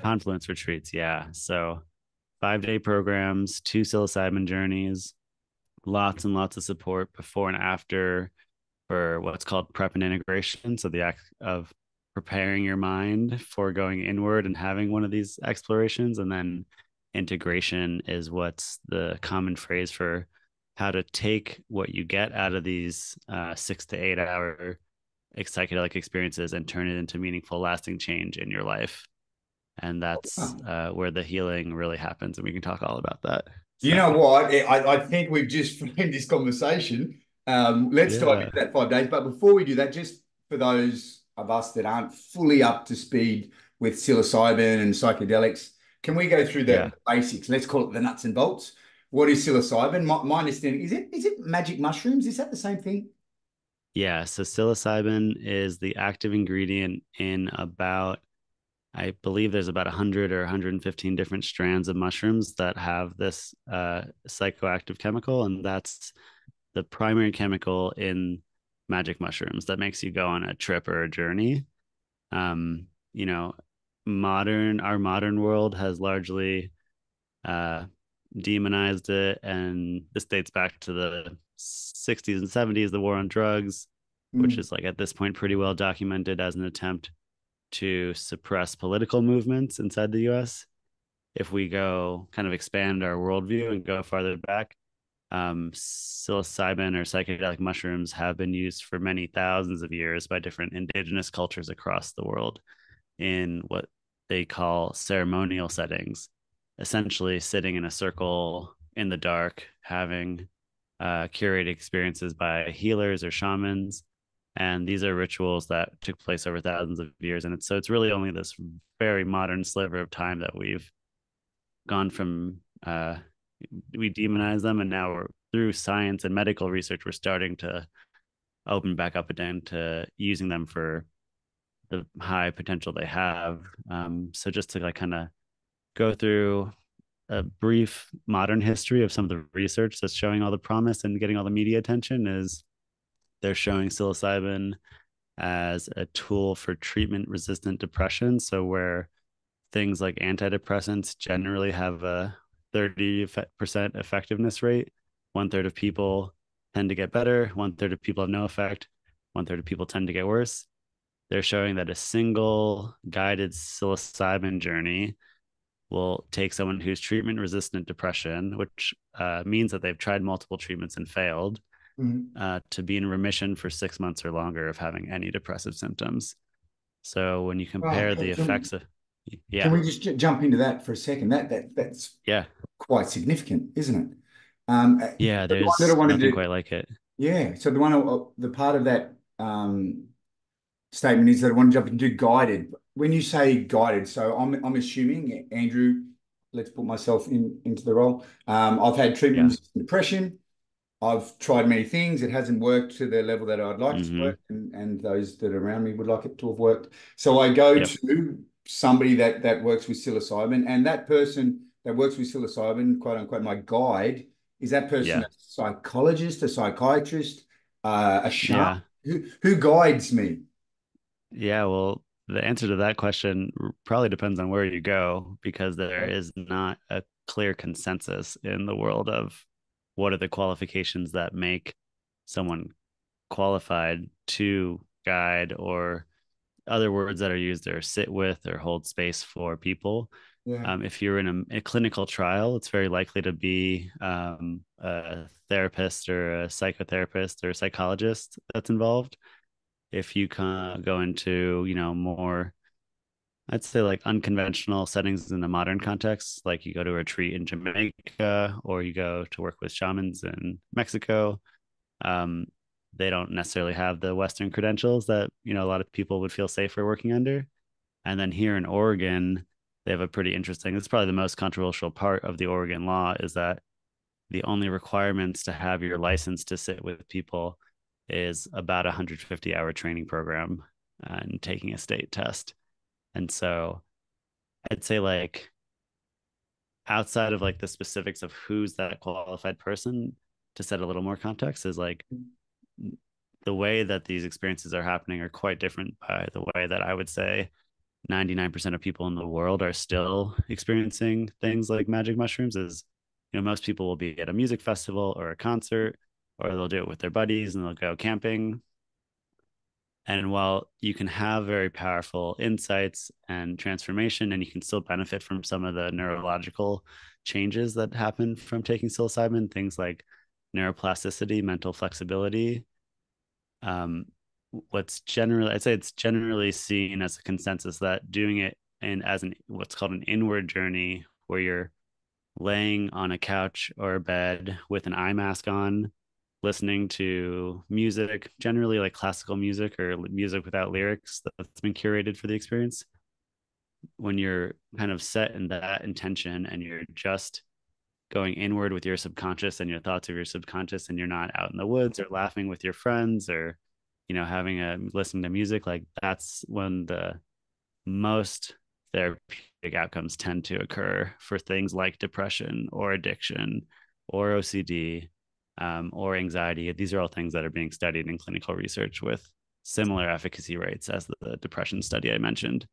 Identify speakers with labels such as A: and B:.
A: Confluence Retreats, yeah. So 5-day programs, two psilocybin journeys, lots and lots of support before and after for what's called prep and integration. So the act of preparing your mind for going inward and having one of these explorations. And then integration is what's the common phrase for how to take what you get out of these 6 to 8 hour psychedelic experiences and turn it into meaningful, lasting change in your life. And that's
B: Huh.
A: where the healing really happens. And we can talk all about that.
B: You
A: So,
B: know what? I think we've just framed this conversation. Let's dive
A: yeah.
B: into that 5 days. But before we do that, just for those of us that aren't fully up to speed with psilocybin and psychedelics, can we go through the
A: Yeah.
B: basics? Let's call it the nuts and bolts. What is psilocybin? My understanding is it magic mushrooms? Is that the same thing?
A: Yeah. So psilocybin is the active ingredient in about, I believe there's about 100 or 115 different strands of mushrooms that have this psychoactive chemical. And that's the primary chemical in magic mushrooms that makes you go on a trip or a journey. Um, you know, our modern world has largely uh, demonized it. And this dates back to the 60s and 70s, the war on drugs, which
B: Mm.
A: is like at this point pretty well documented as an attempt to suppress political movements inside the US. If we go kind of expand our worldview and go farther back, psilocybin or psychedelic mushrooms have been used for many thousands of years by different indigenous cultures across the world in what they call ceremonial settings, essentially sitting in a circle in the dark, having curated experiences by healers or shamans. And these are rituals that took place over thousands of years. And it's really only this very modern sliver of time that we've gone from, we demonize them. And now we're through science and medical research, we're starting to open back up again to using them for the high potential they have. So just to like kind of go through a brief modern history of some of the research that's showing all the promise and getting all the media attention is they're showing psilocybin as a tool for treatment resistant depression. So where things like antidepressants generally have a 30% effectiveness rate, one third of people tend to get better, one third of people have no effect, one third of people tend to get worse. They're showing that a single guided psilocybin journey will take someone who's treatment resistant depression, which means that they've tried multiple treatments and failed,
B: Mm.
A: to be in remission for 6 months or longer of having any depressive symptoms. So when you
B: Oh,
A: compare the effects of,
B: can
A: yeah,
B: we just jump into that for a second? That's
A: yeah,
B: quite significant, isn't it?
A: yeah,
B: The one that I
A: there's
B: wanted
A: nothing
B: to,
A: quite like it.
B: yeah. So the part of that statement is that I want to jump into guided. When you say guided, so I'm assuming Andrew. Let's put myself into the role. I've had treatment
A: Yeah.
B: resistant depression. I've tried many things. It hasn't worked to the level that I'd like it to
A: Mm-hmm.
B: work, and those that are around me would like it to have worked. So I go
A: Yep.
B: to somebody that works with psilocybin, and that person that works with psilocybin, quote unquote, my guide, is that person
A: Yeah.
B: a psychologist, a psychiatrist, a shaman?
A: Yeah.
B: Who guides me?
A: Yeah. Well, the answer to that question probably depends on where you go because there
B: Okay.
A: is not a clear consensus in the world of what are the qualifications that make someone qualified to guide, or other words that are used are sit with or hold space for people.
B: Yeah.
A: If you're in a clinical trial, it's very likely to be a therapist or a psychotherapist or a psychologist that's involved. If you go into, more, I'd say like unconventional settings in the modern context, like you go to a retreat in Jamaica or you go to work with shamans in Mexico, um, they don't necessarily have the Western credentials that, a lot of people would feel safer working under. And then here in Oregon, they have a pretty interesting, it's probably the most controversial part of the Oregon law is that the only requirements to have your license to sit with people is about a 150-hour training program and taking a state test. And so I'd say like outside of like the specifics of who's that qualified person, to set a little more context, is like the way that these experiences are happening are quite different by the way that I would say 99% of people in the world are still experiencing things like magic mushrooms. Is, most people will be at a music festival or a concert, or they'll do it with their buddies and they'll go camping. And while you can have very powerful insights and transformation, and you can still benefit from some of the neurological changes that happen from taking psilocybin, things like neuroplasticity, mental flexibility, um, I'd say it's generally seen as a consensus that doing it in as an what's called an inward journey, where you're laying on a couch or a bed with an eye mask on, listening to music, generally like classical music or music without lyrics that's been curated for the experience. When you're kind of set in that intention and you're just going inward with your subconscious and your thoughts of your subconscious, and you're not out in the woods or laughing with your friends or having a listening to music, like that's when the most therapeutic outcomes tend to occur for things like depression or addiction or OCD, or anxiety. These are all things that are being studied in clinical research with similar efficacy rates as the depression study I mentioned.